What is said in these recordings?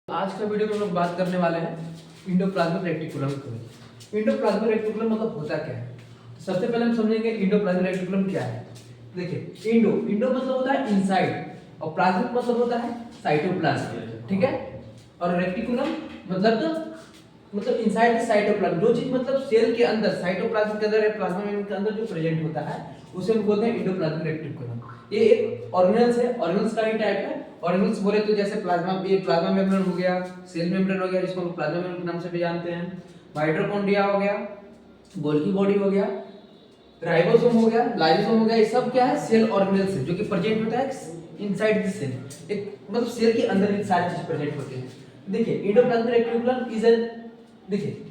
आज का वीडियो में हम लोग बात करने वाले हैं इंडोप्लाज्मिक रेटिकुलम की। इंडोप्लाज्मिक रेटिकुलम मतलब होता क्या है? सबसे पहले हम समझेंगे इंडोप्लाज्मिक रेटिकुलम क्या है। देखिए, इंडो मतलब होता है इनसाइड और प्लाज्मिक मतलब होता है साइटोप्लाज्म, ठीक है। और रेटिकुलम मतलब इनसाइड द साइटोप्लाज्म, जो चीज मतलब सेल के अंदर, साइटोप्लाज्म के अंदर या प्लाज्मा मेम्ब्रेन के अंदर जो प्रेजेंट होता है उसे हम बोलते हैं इंडोप्लाज्मिक रेटिकुलम। ये एक ऑर्गेनेल्स है, ऑर्गेनेल्स का ही टाइप है। ऑर्गेनेल्स बोले तो जैसे ये प्लाज्मा मेम्ब्रेन हो गया, सेल मेम्ब्रेन हो गया जिसको हम प्लाज्मा मेम्ब्रेन के नाम से भी जानते हैं, माइटोकॉन्ड्रिया हो गया, गोल्गी बॉडी हो गया, राइबोसोम हो गया, लाइसोसोम हो गया। ये सब क्या है? सेल ऑर्गेनेल्स है जो कि प्रेजेंट होता है इनसाइड द सेल। एक मतलब सेल के अंदर ये सारी चीज प्रेजेंट होती है। देखिए, endoplasmic reticulum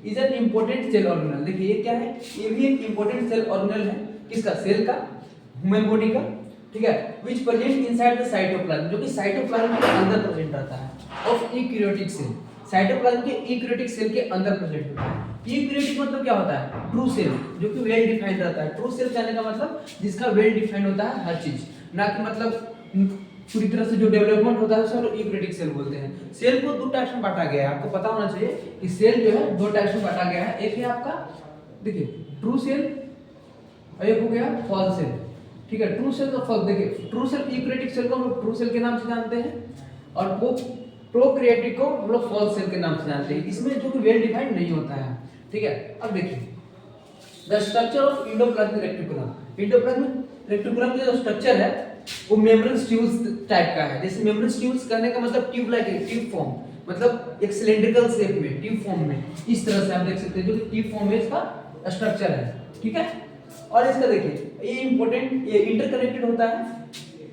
is an important cell organelle. देखिए ये क्या है? ये भी एक इंपॉर्टेंट सेल ऑर्गेनेल है। किसका? सेल का, ह्यूमन बॉडी का, ठीक है। विच प्रेजेंट इनसाइड द साइटोप्लाज्म, जो कि साइटोप्लाज्म के अंदर प्रेजेंट रहता है, ऑफ यूकैरियोटिक सेल। साइटोप्लाज्म के यूकैरियोटिक सेल के अंदर प्रेजेंट होता है। यूकैरियोटिक मतलब क्या होता है? ट्रू सेल, जो कि वेल डिफाइंड रहता है। ट्रू सेल कहने का मतलब जिसका वेल डिफाइंड होता है हर चीज, ना कि मतलब पूरी तरह से जो डेवलपमेंट होता है उसे हम यूकैरियोटिक सेल बोलते हैं। सेल को दो टाइप्स में बांटा गया है, आपको पता होना चाहिए कि सेल जो है दो टाइप्स में बांटा गया है। एक है आपका, देखिए, ट्रू सेल और एक हो गया फॉल्स सेल, ठीक है। ट्रू सेल और फॉल्स। देखिए, ट्रू सेल, यूकैरियोटिक सेल को हम लोग ट्रू सेल के नाम से जानते हैं और वो प्रोकैरियोटिक को हम लोग फॉल्स सेल के नाम से जानते हैं। इसमें जो कि वेल डिफाइंड नहीं होता है, ठीक है। अब देखिए the structure of endoplasmic reticulum. Endoplasmic reticulum का जो स्ट्रक्चर है वो मेम्ब्रेन ट्यूब्स टाइप का है। जैसे मेम्ब्रेन ट्यूब्स कहने का मतलब ट्यूब लाइक है, ट्यूब फॉर्म, मतलब एक सिलेंड्रिकल शेप में, ट्यूब फॉर्म में, इस तरह से आप देख सकते हैं, जो कि ट्यूब फॉर्म में इसका स्ट्रक्चर है, ठीक है। और इसका देखिए ये इंपॉर्टेंट, ये इंटरकनेक्टेड होता है,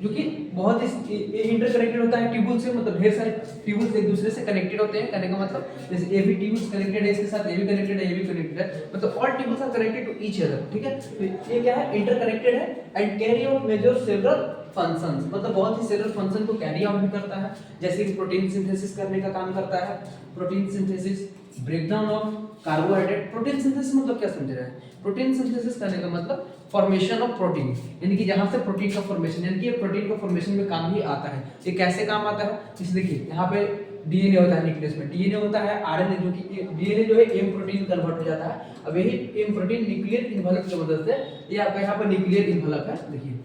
जो कि बहुत ही इंटरकनेक्टेड होता है ट्यूबुल से, मतलब ढेर सारे ट्यूबुल्स एक दूसरे से कनेक्टेड होते हैं। कहने का मतलब जैसे ए भी ट्यूबुल्स कनेक्टेड है, इसके साथ ए भी कनेक्टेड है, ए भी कनेक्टेड है, मतलब all tubules are connected to each other, ठीक है। तो ये क्या है? इंटरकनेक्टेड है and carry out major several functions, मतलब बहुत ही सेवरल फंक्शन को कैरी आउट भी करता है। जैसे कि प्रोटीन सिंथेसिस करने का काम करता है, protein synthesis, breakdown of carbohydrate. Protein synthesis मतलब क्या समझ रहे हैं? प्रोटीन सिंथेसिस करने का मतलब फॉर्मेशन ऑफ प्रोटीन, यानी कि जहां से प्रोटीन का फॉर्मेशन, यानी कि ये प्रोटीन का फॉर्मेशन में काम ही आता है। ये कैसे काम आता है? जैसे देखिए यहाँ पे डीएनए होता है, न्यूक्लियस में डीएनए होता है, आरएनए, जो कि डीएनए जो है एम प्रोटीन कन्वर्ट हो जाता है। अब यही एम प्रोटीन न्यूक्लियर इन्वलप की मदद से, ये आपका यहाँ पर न्यूक्लियर इन्वलप है, देखिए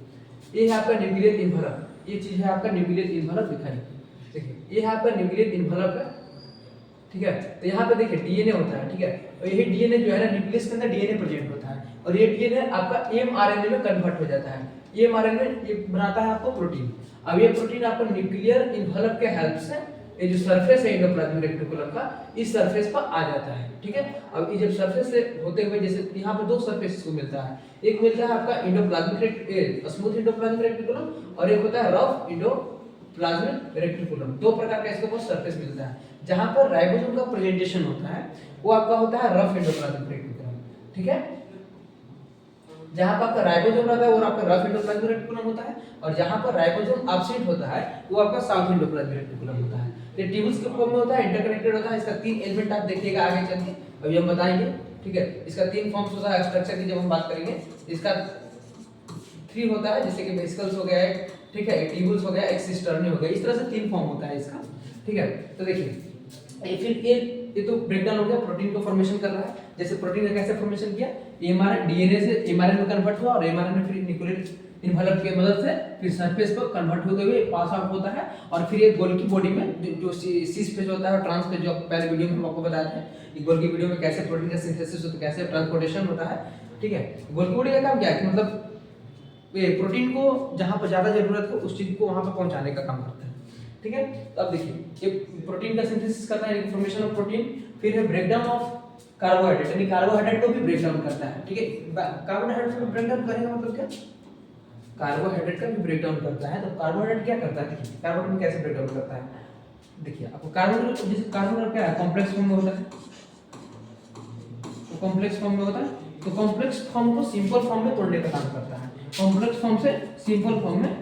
ये है आपका न्यूक्लियर इन्वलप, ये चीज है आपका न्यूक्लियर इन्वलप दिखाई, देखिए ये है आपका न्यूक्लियर इन्वलप है, ठीक है। तो यहाँ पे देखिए डीएनए होता है, ठीक है। और यही डीएनए जो है ना, न्यूक्लियस के अंदर डीएनए प्रेजेंट होता है और ये डीएनए आपका एमआरएनए में कन्वर्ट हो जाता है। एमआरएनए ये बनाता है आपको प्रोटीन। अब ये प्रोटीन आपको न्यूक्लियर इन्वलप के हेल्प से, ये जो सरफेस है इंडोप्लाज्मिक रेटिकुलम का, इस सरफेस पर आ जाता है, ठीक है। अब ये जब सरफेस से होते हुए, जैसे यहाँ पे दो सरफेस को मिलता है, एक मिलता है आपका इंडोप्लाज्मिक स्मूथ इंडोप्लाज्मिक रेटिकुलम और एक होता है रफ इंडोप्लाज्मिक रेटिकुलम। दो प्रकार का इसके पास सरफेस मिलता है। जहां पर राइबोसोम का प्रेजेंटेशन होता है वो आपका होता है रफ एंडोप्लाज्मिक रेटिकुलम, ठीक है। जहां पर आपका राइबोसोम रहता है वो आपका रफ एंडोप्लाज्मिक रेटिकुलम होता है, और जहां पर राइबोसोम एब्सेंट होता है वो आपका साउथ एंडोप्लाज्मिक रेटिकुलम होता है। ये ट्यूब्स के फॉर्म में होता है, इंटरकनेक्टेड होता है। इसका तीन एलिमेंट आप देखिएगा आगे चल के, अभी हम बताएंगे, ठीक है। इसका तीन फॉर्म्स होता है स्ट्रक्चर की, जब हम बात करेंगे। इसका थ्री होता है, जैसे कि वेसिकल्स हो गया एक, ठीक है, एक ट्यूब्स हो गया, एक सिस्टर्नी हो गया, इस तरह से तीन फॉर्म होता है इसका, ठीक है। तो देखिए ये तो ब्रेकडाउन हो गया, प्रोटीन को फॉर्मेशन कर रहा है। जैसे प्रोटीन का कैसे फॉर्मेशन किया? एमआरएनए, डीएनए से एमआरएनए में कन्वर्ट हुआ और एमआरएनए फिर न्यूक्लियर इन्वलप की मदद से फिर सरफेस पर कन्वर्ट होते हुए पास आउट होता है, और फिर ये गोल्गी बॉडी में जो सिस फेज होता है, ट्रांस फेज, जो पहले वीडियो में हम आपको बताए थे, ये गोल्गी वीडियो में कैसे प्रोटीन का सिंथेसिस होता है, कैसे ट्रांसपोर्टेशन होता है, ठीक है। गोल्गी बॉडी का काम क्या है कि मतलब ये प्रोटीन को जहां पर ज्यादा जरूरत हो उस चीज को वहां पर पहुंचाने का काम करता है, ठीक है। तो अब देखिए ये प्रोटीन का सिंथेसिस करता है, फॉर्मेशन ऑफ प्रोटीन, फिर है ब्रेकडाउन ऑफ कार्बोहाइड्रेट, यानी कार्बोहाइड्रेट को भी ब्रेक डाउन करता है, ठीक है। कार्बोहाइड्रेट को ब्रेक डाउन करने का मतलब क्या? कार्बोहाइड्रेट का भी ब्रेक डाउन करता है। तो कार्बोहाइड्रेट क्या करता है? देखिए कार्बोहाइड्रेट कैसे ब्रेक डाउन करता है, देखिए आपको कार्बोहाइड्रेट, जैसे कार्बोहाइड्रेट क्या है? कॉम्प्लेक्स फॉर्म में होता है, तो कॉम्प्लेक्स फॉर्म में होता है, तो कॉम्प्लेक्स फॉर्म को सिंपल फॉर्म में तोड़ने का काम करता है। कॉम्प्लेक्स फॉर्म से सिंपल फॉर्म में,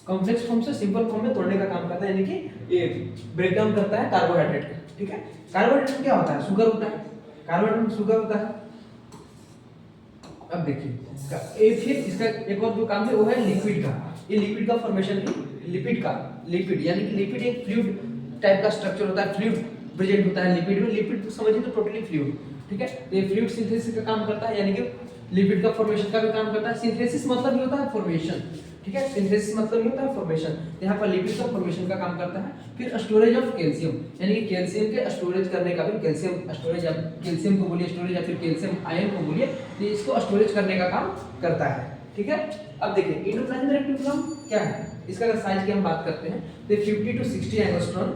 कॉम्प्लेक्स फॉर्म से सिंपल फॉर्म में तोड़ने का काम करता है, यानी कि ये ब्रेक डाउन करता है कार्बोहाइड्रेट का, ठीक है। कार्बोहाइड्रेट में क्या होता है? शुगर होता है, कार्बोहाइड्रेट में शुगर होता है। अब देखिए फिर इसका एक और जो काम है वो है लिक्विड का। ये लिक्विड का फॉर्मेशन भी लिपिड का, लिपिड यानी कि लिपिड एक फ्लूइड टाइप का स्ट्रक्चर होता है, फ्लूइड प्रेजेंट होता है लिपिड में। लिपिड तो समझिए तो टोटली फ्लूइड, ठीक है। तो ये फ्लूइड सिंथेसिस का काम करता है, यानी कि लिपिड का फॉर्मेशन का भी काम करता है। सिंथेसिस मतलब ये होता है फॉर्मेशन, ठीक है। सिंथेसिस मतलब ये होता है फॉर्मेशन, यहाँ पर लिपिड का फॉर्मेशन का काम करता है। फिर स्टोरेज ऑफ कैल्शियम, यानी कि कैल्शियम के स्टोरेज करने का भी, कैल्शियम स्टोरेज, या कैल्शियम को बोलिए स्टोरेज, या फिर कैल्शियम आयन को बोलिए, तो इसको स्टोरेज करने का काम करता है, ठीक है। अब देखिए एंडोप्लाज्मिक रेटिकुलम क्या है, इसका अगर साइज की हम बात करते हैं तो 50 to 60 एंगस्ट्रॉम,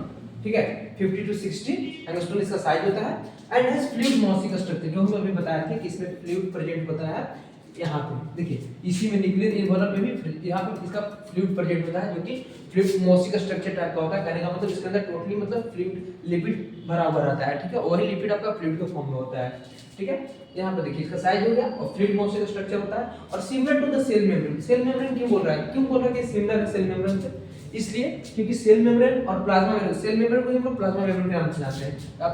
ठीक है। 50 to 60 एंगस्ट्रॉम इसका साइज होता है। एंड हैज फ्लूइड मॉसिक स्ट्रक्चर, जो हम अभी बताया था कि इसमें फ्लूइड प्रेजेंट होता है। यहाँ पे देखिए इसी में न्यूक्लियर इन्वॉल्व में भी यहाँ पे इसका फ्लूइड प्रेजेंट होता है, जो कि फ्लूइड मॉसिक स्ट्रक्चर टाइप का होता है। कहने का मतलब इसके अंदर टोटली मतलब फ्लूइड लिपिड भरा हुआ रहता है, ठीक है। वही लिपिड आपका फ्लूइड के फॉर्म में होता है, ठीक है। यहाँ पे देखिए इसका साइज हो गया और फ्लूइड मॉसिक स्ट्रक्चर होता है और similar to the cell membrane. Cell membrane क्यों बोल रहा है, क्यों बोल रहा है कि सिमिलर है सेल मेम्ब्रेन से, इसलिए क्योंकि सेल मेम्ब्रेन और प्लाज्मा मेम्ब्रेन, सेल मेम्ब्रेन को हम लोग प्लाज्मा मेम्ब्रेन के नाम से जानते हैं। अब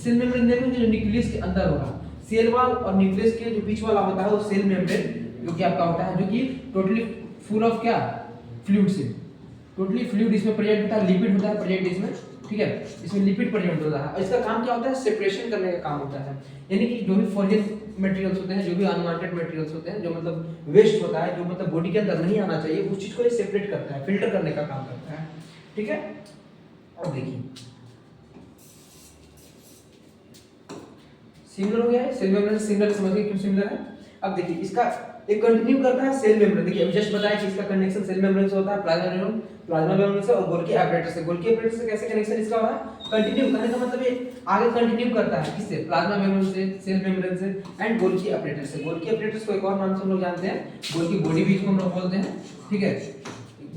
सेल मेम्ब्रेन देखोगे जो न्यूक्लियस के अंदर होगा, सेल वॉल और न्यूक्लियस के जो बीच वाला होता है वो सेल मेम्ब्रेन, जो कि आपका होता है, जो कि टोटली फुल ऑफ क्या, फ्लूइड से, टोटली फ्लूइड इसमें प्रेजेंट होता है, लिपिड होता है प्रेजेंट इसमें, ठीक है। इसमें लिपिड प्रेजेंट होता है और इसका काम क्या होता है, सेपरेशन करने का काम होता है। यानी कि जो भी फॉरेन मटेरियल्स होते हैं, जो भी अनवांटेड मटेरियल्स होते हैं, जो मतलब वेस्ट होता है, जो मतलब बॉडी के अंदर नहीं आना चाहिए, उस चीज को ये सेपरेट करता है, फिल्टर करने का काम करता है, ठीक है। और देखिए सिमिलर हो गया है, सेल मेम्ब्रेन सिमिलर, समझ गए क्यों सिमिलर है। अब देखिए इसका एक कंटिन्यू करता है सेल मेम्ब्रेन। देखिए अभी जस्ट बताया कि इसका कनेक्शन सेल मेम्ब्रेन से होता है, प्लाज्मा मेम्ब्रेन से और गोल्गी एपरेटस से। गोल्गी एपरेटस से कैसे कनेक्शन इसका हो रहा है, कंटिन्यू करने का मतलब ये आगे कंटिन्यू करता है, किससे, प्लाज्मा मेम्ब्रेन से, सेल मेम्ब्रेन से एंड गोल्गी एपरेटस से। गोल्गी एपरेटस को एक और नाम से हम लोग जानते हैं, गोल्गी बॉडी भी इसको हम लोग बोलते हैं, ठीक है।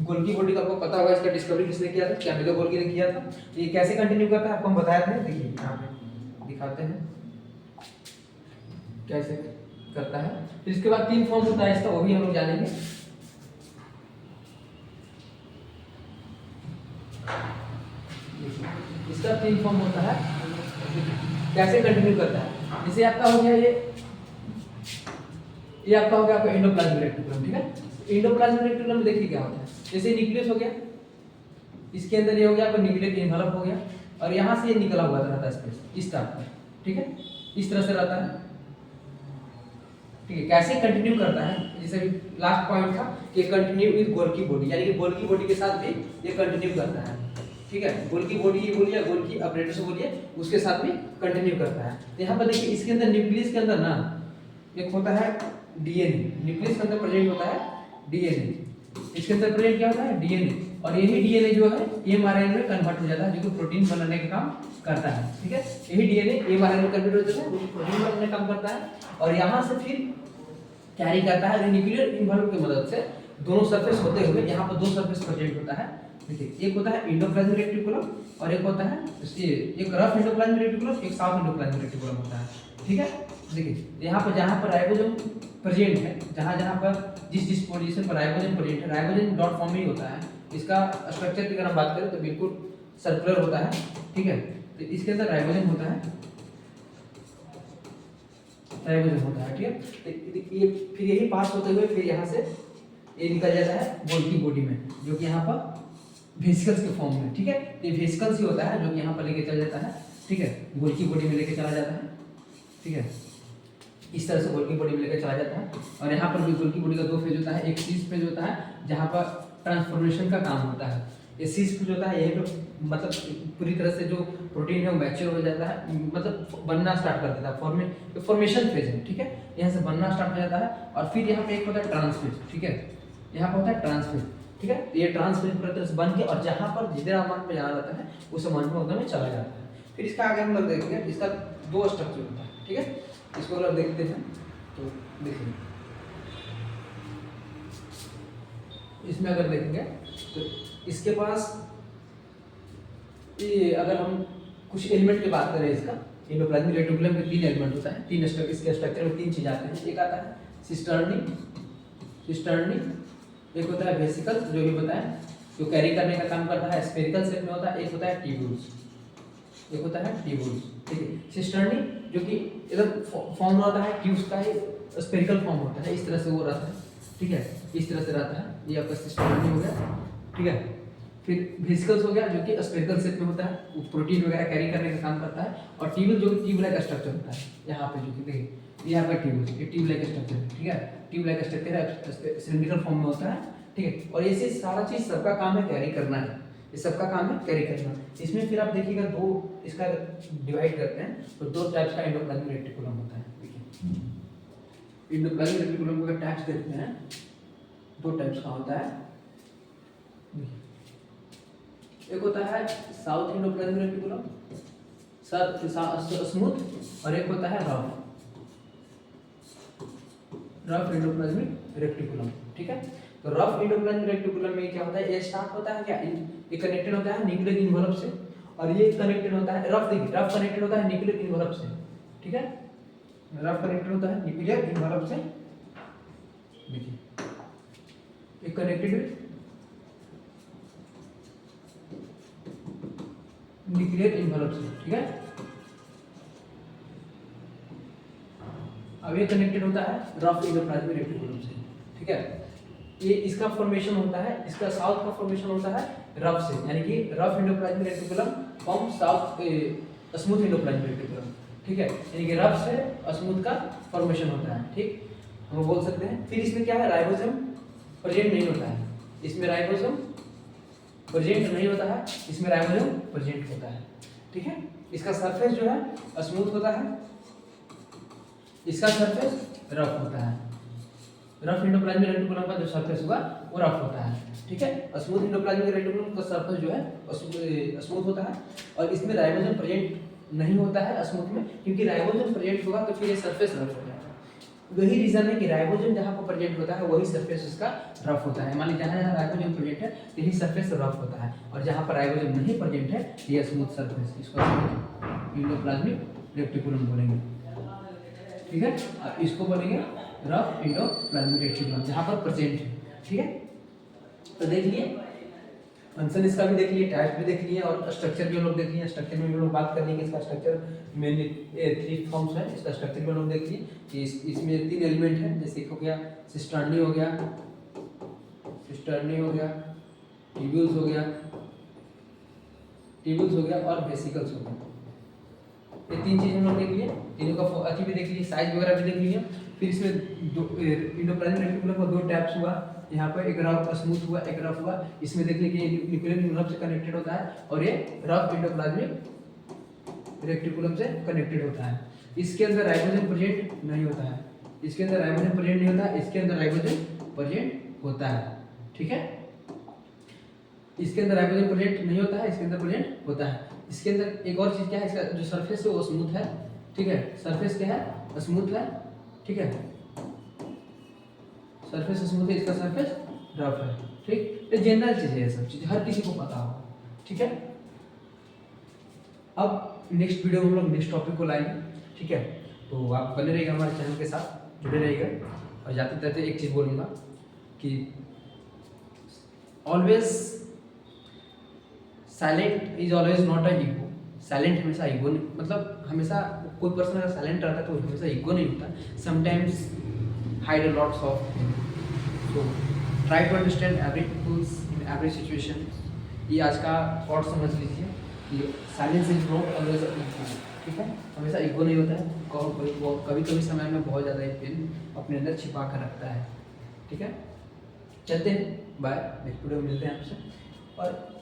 गोल्गी बॉडी का आपको पता होगा, इसका डिस्कवरी किसने किया था, कैमिलो गोल्गी ने किया था। ये कैसे कंटिन्यू करता है आपको हम बताया था, देखिए यहाँ पे दिखाते हैं कैसे करता है। फिर इसके बाद 3 फॉर्म होता है इसका, वो भी हम लोग जानेंगे। इसका 3 फॉर्म होता है, कैसे कंटिन्यू करता है। जैसे आपका हो गया ये आपका हो गया आपका एंडोप्लाज्मिक रेटिकुलम, ठीक है। एंडोप्लाज्मिक रेटिकुलम में देखिए क्या होता है, जैसे न्यूक्लियस हो गया, इसके अंदर ये हो गया आपका न्यूक्लियर इन्वॉल्व हो गया और यहाँ से ये निकला हुआ रहता है स्पेस इस तरह का, ठीक है, इस तरह से रहता है, ठीक है। कैसे कंटिन्यू करता है, जैसे लास्ट पॉइंट था कि कंटिन्यू विद गोल्गी बॉडी, यानी कि गोल्गी बॉडी के साथ भी ये कंटिन्यू करता है, ठीक है। गोल्गी बॉडी ही बोलिए, गोल्गी एपरेटस बोलिए, उसके साथ भी कंटिन्यू करता है। तो यहाँ पर देखिए इसके अंदर न्यूक्लियस के अंदर ना एक होता है डीएनए, न्यूक्लियस के अंदर प्रेजेंट होता है डीएनए, इसके अंदर प्रेजेंट क्या होता है, डीएनए, और यही डीएनए जो है एमआरएनए में कन्वर्ट हो जाता है, जो कि प्रोटीन बनाने का काम करता है, ठीक है। यही डीएनए एमआरएनए में कन्वर्ट हो जाता है, जो कि प्रोटीन बनाने का काम करता है और यहाँ से फिर कैरी करता है न्यूक्लियर इन्वॉल्व की मदद से। दोनों सरफेस होते हुए यहाँ पर 2 सरफेस प्रेजेंट होता है, देखिए एक होता है एंडोप्लाज्मिक रेटिकुलम और एक होता है एक रफ एंडोप्लाज्मिक रेटिकुलम, एक सॉफ्ट एंडोप्लाज्मिक रेटिकुलम होता है, ठीक है। देखिए यहाँ पर जहाँ पर राइबोसोम प्रेजेंट है, जहाँ पर जिस पोजीशन पर राइबोसोम प्रेजेंट है, राइबोसोम डॉट फॉर्म ही होता है। इसका स्ट्रक्चर की अगर हम बात करें तो बिल्कुल सर्कुलर होता है, ठीक है। तो इसके अंदर राइबोसोम होता है, राइबोसोम होता है, ठीक है। तो ये फिर यही पास होते हुए फिर यहाँ से ये निकल जाता है गोल्गी बॉडी में, जो कि यहाँ पर वेसिकल्स के फॉर्म में, ठीक है। ये वेसिकल्स ही होता है जो कि यहाँ पर लेके चल जाता है, ठीक है, गोल्गी बॉडी में लेके चला जाता है, ठीक है। इस तरह से गोल्गी बॉडी में लेकर चला जाता है और यहाँ पर भी गोल्गी बॉडी का 2 फेज होता है। एक सीज फेज होता है जहाँ पर ट्रांसफॉर्मेशन का काम होता है, ये सीज फेज होता है, यही पे मतलब पूरी तरह से जो प्रोटीन है वो मैच्योर हो जाता है, मतलब बनना स्टार्ट कर देता है, फॉर्मेशन फेज है, ठीक है। यहाँ से बनना स्टार्ट हो जाता है और फिर यहाँ पे एक होता है ट्रांसफेज, ठीक है, यहाँ पर होता है ट्रांसफेज, ठीक है। ये ट्रांसफेज पूरी तरह से बन के और जहाँ पर जिधर अमाउंट में जाना जाता है उस अमाउंट में में चला जाता है। फिर इसका आगे हम लोग देखेंगे, इसका 2 स्ट्रक्चर होता है, ठीक है। इसको अगर देखते हैं तो देखिए इसमें अगर देखेंगे तो इसके पास ये अगर हम कुछ एलिमेंट की बात करें, इसका एंडोप्लाज्मिक रेटिकुलम में 3 एलिमेंट होता है, 3 इसके स्ट्रक्चर में 3 चीज आते हैं। एक आता है सिस्टर्नी, एक होता है वेसिकल जो भी बताया जो कैरी करने का काम करता है, स्फेरिकल शेप में होता है, एक होता है ट्यूब्यूल्स, एक होता है ट्यूब्यूल्स, ठीक है। सिस्टर्नी जो कि एकदम फॉर्म होता है ट्यूब्स का, ही स्फेरिकल फॉर्म होता है, इस तरह से वो रहता है, ठीक है, इस तरह से रहता है। ये आपका सिस्टर्नी हो गया, ठीक है। फिर वेसिकल्स हो गया जो कि स्पेरिकल शेप में होता है, वो प्रोटीन वगैरह कैरी करने का काम करता है। और ट्यूबल जो कि ट्यूब लाइक स्ट्रक्चर होता है, यहाँ पे जो कि देखिए यहाँ पर ट्यूब, ये ट्यूब लाइक स्ट्रक्चर है, ठीक है। ट्यूब लाइक स्ट्रक्चर है, सिलिंड्रिकल फॉर्म में होता है, ठीक है। और ऐसे सारा चीज सबका काम है कैरी करना है, ये सबका काम है कैरी करना। इसमें फिर आप देखिएगा दो इसका डिवाइड करते हैं तो दो टाइप्स का एंडोप्लाज्मिक रेटिकुलम होता है। देखिए एंडोप्लाज्मिक रेटिकुलम का टाइप्स देखते हैं, दो टाइप्स का होता है। एक होता है साउथ एंडोप्लाज्मिक रेटिकुलम, स्मूथ, और एक होता है रफ एंडोप्लाज्मिक रेटिकुलम, ठीक है। तो रफ एंडोप्लाज्मिक रेटिकुलम में क्या होता है, ये स्टार्ट होता है क्या, ये कनेक्टेड होता है न्यूक्लियर इन्वलप से, और ये कनेक्टेड होता है रफ, देखिए रफ कनेक्टेड होता है न्यूक्लियर इन्वलप से, ठीक है। रफ कनेक्टेड होता है न्यूक्लियर इन्वलप से, देखिए ये कनेक्टेड न्यूक्लियर इन्वलप से, ठीक है। अब ये कनेक्टेड होता है रफ एंडोप्लाज्मिक रेटिकुलम से, ठीक है। ये इसका फॉर्मेशन होता है, इसका साउथ का फॉर्मेशन होता है रफ से, यानी कि rough endoplasmic reticulum form south smooth endoplasmic reticulum, ठीक है। यानी कि रफ से स्मूथ का फॉर्मेशन होता है, ठीक, हम बोल सकते हैं। फिर इसमें क्या है, राइबोसोम प्रेजेंट नहीं होता है, इसमें राइबोसोम प्रेजेंट नहीं होता है, इसमें राइबोसोम प्रेजेंट होता है, ठीक है। इसका सरफेस जो है स्मूथ होता है, इसका सरफेस रफ होता है। रफ एंडोप्लाज्मिक रेटिकुलम का जो सरफेस होगा वो रफ होता है, ठीक है। स्मूथ एंडोप्लाज्मिक रेटिकुलम का सरफेस जो है स्मूथ होता है, और इसमें राइबोसोम प्रेजेंट नहीं होता है स्मूथ में, क्योंकि राइबोसोम प्रेजेंट होगा तो फिर ये सरफेस रफ हो जाएगा। वही रीजन है कि राइबोसोम जहाँ पर प्रेजेंट होता है वही सरफेस उसका रफ होता है। मान लीजिए जहाँ राइबोसोम प्रेजेंट है तो यही सरफेस रफ होता है, और जहाँ पर राइबोसोम नहीं प्रेजेंट है ये स्मूथ सरफेस, इसको एंडोप्लाज्मिक रेटिकुलम बोलेंगे, ठीक है। और इसको बोलेंगे रफ एंडोप्लाज्मिक रेटिकुलम जहाँ पर प्रेजेंट है, ठीक है। तो देख लिए फंक्शन इसका भी देख लिए, टाइप भी देख लिए, और स्ट्रक्चर भी हम लोग देख लिए। स्ट्रक्चर में हम लोग बात कर लेंगे, इसका स्ट्रक्चर मेनली 3 फॉर्म्स है, इसका स्ट्रक्चर भी हम लोग देख लिए कि इसमें 3 एलिमेंट है, जैसे हो गया सिस्टर्नी हो गया, ट्यूब्यूल्स हो गया और वेसिकल्स हो गया। ये 3 चीज हम लोग देख लिए, तीनों का अति भी देख लिए, साइज वगैरह भी देख लिए। फिर इसमें एंडोप्लाज्मिक रेटिकुलम का 2 टाइप्स हुआ, यहाँ पर एक रफ स्मूथ हुआ, एक रफ हुआ। इसमें देख लीजिए न्यूक्लियर इन्वलप से कनेक्टेड होता है, और ये रफ एंडोप्लाज्मिक रेटिकुलम से कनेक्टेड होता है। इसके अंदर राइबोसोम प्रेजेंट नहीं होता है, इसके अंदर राइबोसोम प्रेजेंट नहीं होता है, इसके अंदर राइबोसोम प्रेजेंट होता है, ठीक है। इसके अंदर राइबोसोम प्रेजेंट नहीं होता है, इसके अंदर प्रेजेंट होता है। इसके अंदर एक और चीज क्या है, इसका जो सरफेस है वो स्मूथ है, ठीक है। सरफेस क्या है, स्मूथ है, ठीक है। सरफेस स्मूथ है, इसका सरफेस रफ है, ठीक। ये जनरल चीज है, ये सब चीज हर किसी को पता हो, ठीक है। अब नेक्स्ट वीडियो में हम लोग नेक्स्ट टॉपिक को लाएंगे, ठीक है। तो आप बने रहिएगा हमारे चैनल के साथ, जुड़े रहिएगा। और जाते जाते एक चीज बोलूँगा कि always silent is always not a ego. Silent हमेशा ईगो नहीं, मतलब हमेशा कोई पर्सन अगर साइलेंट रहता है तो हमेशा ईगो नहीं होता, sometimes hide a lots of. So try to understand every peoples in every situation. ये आज का थॉट समझ लीजिए कि silence is not always ego, ठीक है। हमेशा ईगो नहीं होता है, कभी कभी समय में बहुत ज़्यादा पेन अपने अंदर छिपा कर रखता है, ठीक है। चलते हैं, बाय, नेक्स्ट वीडियो में मिलते हैं आपसे। और